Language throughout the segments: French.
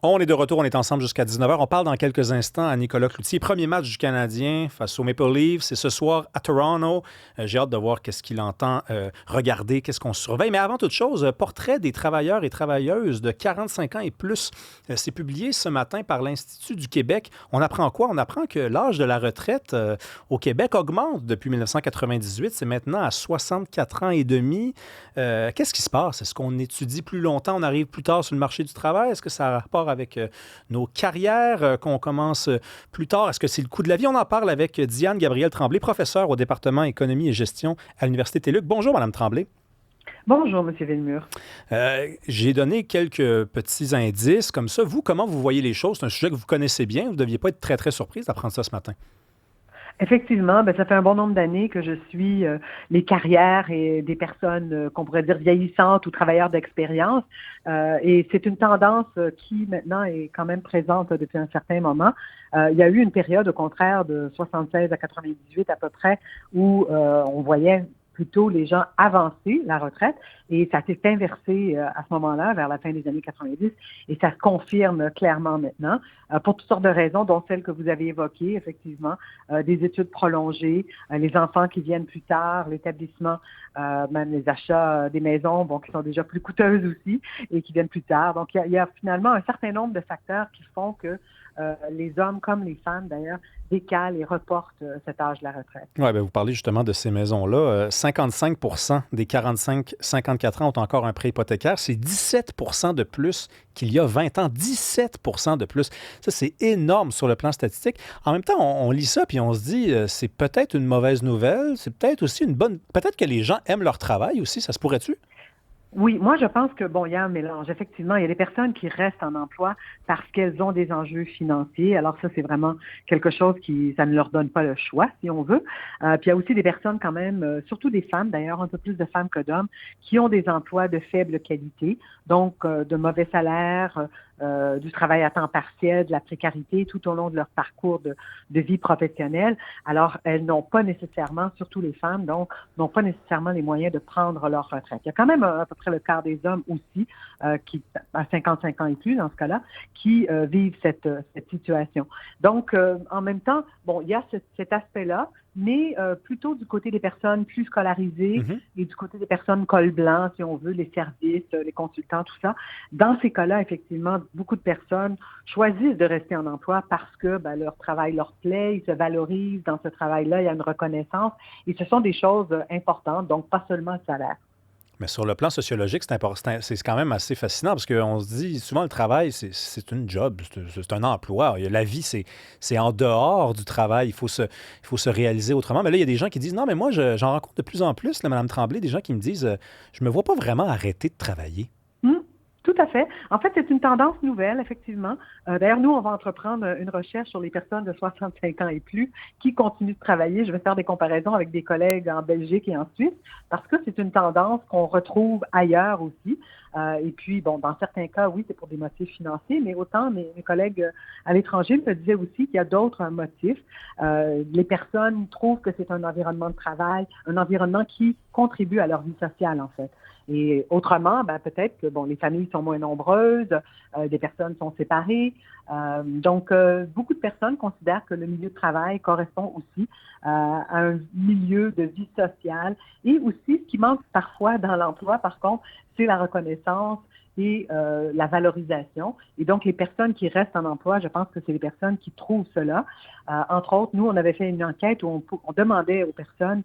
On est de retour, on est ensemble jusqu'à 19h. On parle dans quelques instants à Nicolas Cloutier. Premier match du Canadien face aux Maple Leafs, c'est ce soir à Toronto. J'ai hâte de voir qu'est-ce qu'il entend regarder, qu'est-ce qu'on surveille. Mais avant toute chose, portrait des travailleurs et travailleuses de 45 ans et plus. C'est publié ce matin par l'Institut du Québec. On apprend quoi? On apprend que l'âge de la retraite au Québec augmente depuis 1998. C'est maintenant à 64 ans et demi. Qu'est-ce qui se passe? Est-ce qu'on étudie plus longtemps? On arrive plus tard sur le marché du travail? Est-ce que ça a rapport avec nos carrières, qu'on commence plus tard? Est-ce que c'est le coût de la vie? On en parle avec Diane Gabrielle Tremblay, professeure au département économie et gestion à l'Université TÉLUQ. Bonjour, Madame Tremblay. Bonjour, M. Villemur. J'ai donné quelques petits indices comme ça. Vous, comment vous voyez les choses? C'est un sujet que vous connaissez bien. Vous ne deviez pas être très, très surprise d'apprendre ça ce matin. Effectivement, ça fait un bon nombre d'années que je suis les carrières et des personnes qu'on pourrait dire vieillissantes ou travailleurs d'expérience. Et c'est une tendance qui maintenant est quand même présente depuis un certain moment. Il y a eu une période, au contraire, de 76 à 98 à peu près, où on voyait plutôt les gens avancer la retraite, et ça s'est inversé à ce moment-là, vers la fin des années 90, et ça se confirme clairement maintenant, pour toutes sortes de raisons, dont celles que vous avez évoquées, effectivement, des études prolongées, les enfants qui viennent plus tard, l'établissement, même les achats des maisons, qui sont déjà plus coûteuses aussi, et qui viennent plus tard. Donc, il y a finalement un certain nombre de facteurs qui font que les hommes, comme les femmes d'ailleurs, décalent et reportent cet âge de la retraite. Oui, vous parlez justement de ces maisons-là. 55 des 45-54 ans ont encore un prêt hypothécaire. C'est 17 de plus qu'il y a 20 ans. 17 de plus. Ça, c'est énorme sur le plan statistique. En même temps, on lit ça puis on se dit, c'est peut-être une mauvaise nouvelle. C'est peut-être aussi une bonne... Peut-être que les gens aiment leur travail aussi. Ça se pourrait-tu? Oui, moi je pense que il y a un mélange. Effectivement, il y a des personnes qui restent en emploi parce qu'elles ont des enjeux financiers. Alors ça, c'est vraiment quelque chose ça ne leur donne pas le choix, si on veut. Puis il y a aussi des personnes quand même, surtout des femmes d'ailleurs, un peu plus de femmes que d'hommes, qui ont des emplois de faible qualité, donc de mauvais salaires, du travail à temps partiel, de la précarité tout au long de leur parcours de vie professionnelle. Alors, elles n'ont pas nécessairement, surtout les femmes, donc, n'ont pas nécessairement les moyens de prendre leur retraite. Il y a quand même à peu près le quart des hommes aussi, qui, à 55 ans et plus dans ce cas-là, qui vivent cette situation. Donc, en même temps, il y a cet aspect-là, mais plutôt du côté des personnes plus scolarisées et du côté des personnes col blanc, si on veut, les services, les consultants, tout ça. Dans ces cas-là, effectivement, beaucoup de personnes choisissent de rester en emploi parce que leur travail leur plaît, ils se valorisent dans ce travail-là, il y a une reconnaissance, et ce sont des choses importantes, donc pas seulement le salaire. Mais sur le plan sociologique, c'est important, c'est quand même assez fascinant parce qu'on se dit souvent le travail, c'est une job, c'est un emploi. La vie, c'est en dehors du travail. Il faut se réaliser autrement. Mais là, il y a des gens qui disent non, mais moi, j'en rencontre de plus en plus, là, Mme Tremblay, des gens qui me disent je me vois pas vraiment arrêter de travailler. Tout à fait. En fait, c'est une tendance nouvelle, effectivement. D'ailleurs, nous, on va entreprendre une recherche sur les personnes de 65 ans et plus qui continuent de travailler. Je vais faire des comparaisons avec des collègues en Belgique et en Suisse parce que c'est une tendance qu'on retrouve ailleurs aussi. Et puis, dans certains cas, oui, c'est pour des motifs financiers, mais autant mes collègues à l'étranger me disaient aussi qu'il y a d'autres motifs. Les personnes trouvent que c'est un environnement de travail, un environnement qui contribue à leur vie sociale, en fait. Et autrement, peut-être que les familles sont moins nombreuses, des personnes sont séparées. Donc, beaucoup de personnes considèrent que le milieu de travail correspond aussi à un milieu de vie sociale. Et aussi, ce qui manque parfois dans l'emploi, par contre, c'est la reconnaissance et la valorisation. Et donc, les personnes qui restent en emploi, je pense que c'est les personnes qui trouvent cela. Entre autres, nous, on avait fait une enquête où on demandait aux personnes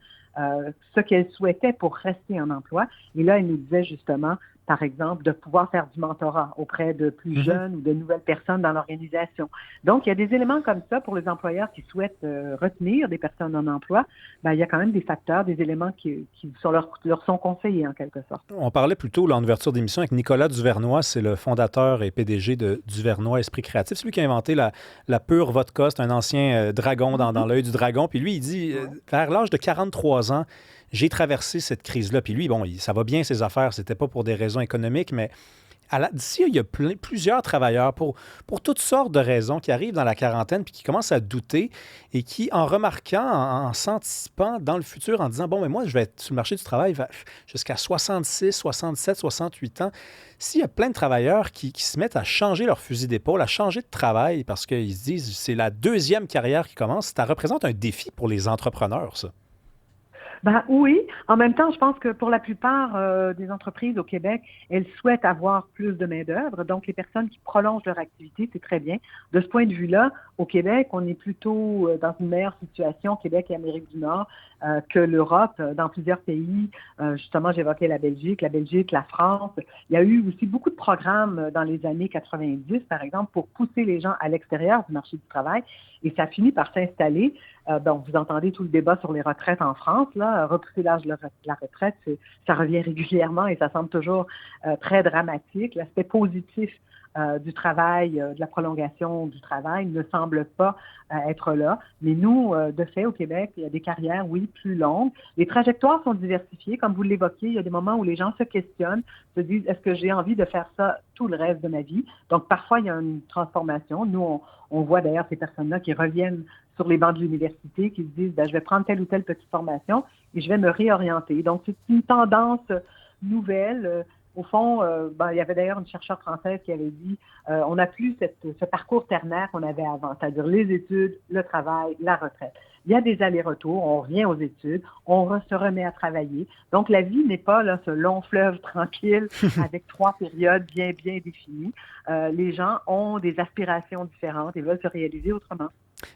ce qu'elles souhaitaient pour rester en emploi. Et là, elles nous disaient justement, par exemple, de pouvoir faire du mentorat auprès de plus jeunes ou de nouvelles personnes dans l'organisation. Donc, il y a des éléments comme ça pour les employeurs qui souhaitent retenir des personnes en emploi. Il y a quand même des facteurs, des éléments qui leur sont conseillés en quelque sorte. On parlait plus tôt en ouverture d'émission avec Nicolas Duvernois, c'est le fondateur et PDG de Duvernois Esprit Créatif. C'est lui qui a inventé la pure vodka. C'est un ancien dragon dans l'œil du dragon. Puis lui, il dit, vers l'âge de 43 ans, j'ai traversé cette crise-là. Puis lui, ça va bien ses affaires. C'était pas pour des raisons économiques, mais d'ici, il y a plusieurs travailleurs pour toutes sortes de raisons qui arrivent dans la quarantaine puis qui commencent à douter et qui, en remarquant, en s'anticipant dans le futur, en disant, bon, mais moi, je vais être sur le marché du travail jusqu'à 66, 67, 68 ans. S'il y a plein de travailleurs qui se mettent à changer leur fusil d'épaule, à changer de travail parce qu'ils se disent, c'est la deuxième carrière qui commence, ça représente un défi pour les entrepreneurs, ça. Ben oui, en même temps, je pense que pour la plupart des entreprises au Québec, elles souhaitent avoir plus de main-d'œuvre. Donc, les personnes qui prolongent leur activité, c'est très bien. De ce point de vue-là, au Québec, on est plutôt dans une meilleure situation, Québec et Amérique du Nord, que l'Europe. Dans plusieurs pays, justement, j'évoquais la Belgique, la France. Il y a eu aussi beaucoup de programmes dans les années 90, par exemple, pour pousser les gens à l'extérieur du marché du travail. Et ça finit par s'installer. Donc, vous entendez tout le débat sur les retraites en France, là. Repousser l'âge de la retraite, ça revient régulièrement et ça semble toujours très dramatique. L'aspect positif du travail, de la prolongation du travail ne semble pas être là. Mais nous, de fait, au Québec, il y a des carrières, oui, plus longues. Les trajectoires sont diversifiées. Comme vous l'évoquiez, il y a des moments où les gens se questionnent, se disent, est-ce que j'ai envie de faire ça tout le reste de ma vie? Donc, parfois, il y a une transformation. Nous, on voit d'ailleurs ces personnes-là qui reviennent sur les bancs de l'université, qui se disent, je vais prendre telle ou telle petite formation et je vais me réorienter. Donc, c'est une tendance nouvelle. Au fond, il y avait d'ailleurs une chercheure française qui avait dit on n'a plus ce parcours ternaire qu'on avait avant, c'est-à-dire les études, le travail, la retraite. Il y a des allers-retours, on revient aux études, se remet à travailler. Donc, la vie n'est pas là, ce long fleuve tranquille avec 3 périodes bien définies. Les gens ont des aspirations différentes et veulent se réaliser autrement.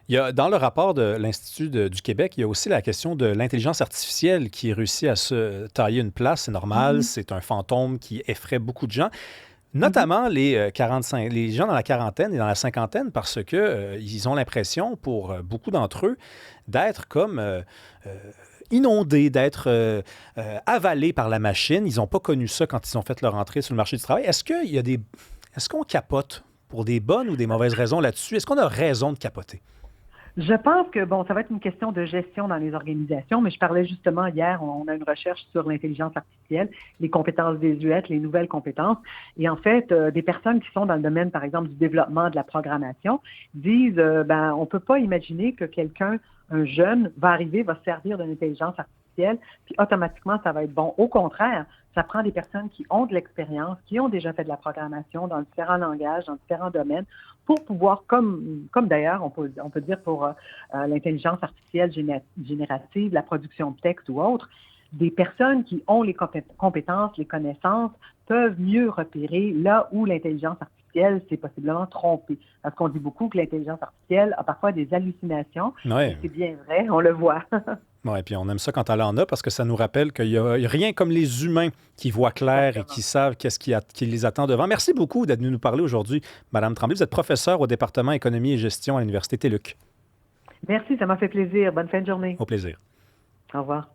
Il y a, dans le rapport de l'Institut du Québec, il y a aussi la question de l'intelligence artificielle qui réussit à se tailler une place. C'est normal, c'est un fantôme qui effraie beaucoup de gens, notamment les gens dans la quarantaine et dans la cinquantaine, parce que ils ont l'impression, pour beaucoup d'entre eux, d'être comme inondés, d'être avalés par la machine. Ils n'ont pas connu ça quand ils ont fait leur entrée sur le marché du travail. Est-ce qu'on capote pour des bonnes ou des mauvaises raisons là-dessus? Est-ce qu'on a raison de capoter? Je pense que, ça va être une question de gestion dans les organisations, mais je parlais justement hier, on a une recherche sur l'intelligence artificielle, les compétences désuètes, les nouvelles compétences. Et en fait, des personnes qui sont dans le domaine, par exemple, du développement, de la programmation, disent, on peut pas imaginer que un jeune, va arriver, va se servir d'une intelligence artificielle, puis automatiquement, ça va être bon. Au contraire, ça prend des personnes qui ont de l'expérience, qui ont déjà fait de la programmation dans différents langages, dans différents domaines, pour pouvoir, comme d'ailleurs, on peut dire pour l'intelligence artificielle générative, la production de texte ou autre, des personnes qui ont les compétences, les connaissances, peuvent mieux repérer là où l'intelligence artificielle s'est possiblement trompée. Parce qu'on dit beaucoup que l'intelligence artificielle a parfois des hallucinations. Ouais. C'est bien vrai, on le voit. Oui, puis on aime ça quand elle en a parce que ça nous rappelle qu'il n'y a rien comme les humains qui voient clair Exactement. et qui savent qu'est-ce qui les attend devant. Merci beaucoup d'être venue nous parler aujourd'hui, Madame Tremblay. Vous êtes professeure au département économie et gestion à l'Université TÉLUQ. Merci, ça m'a fait plaisir. Bonne fin de journée. Au plaisir. Au revoir.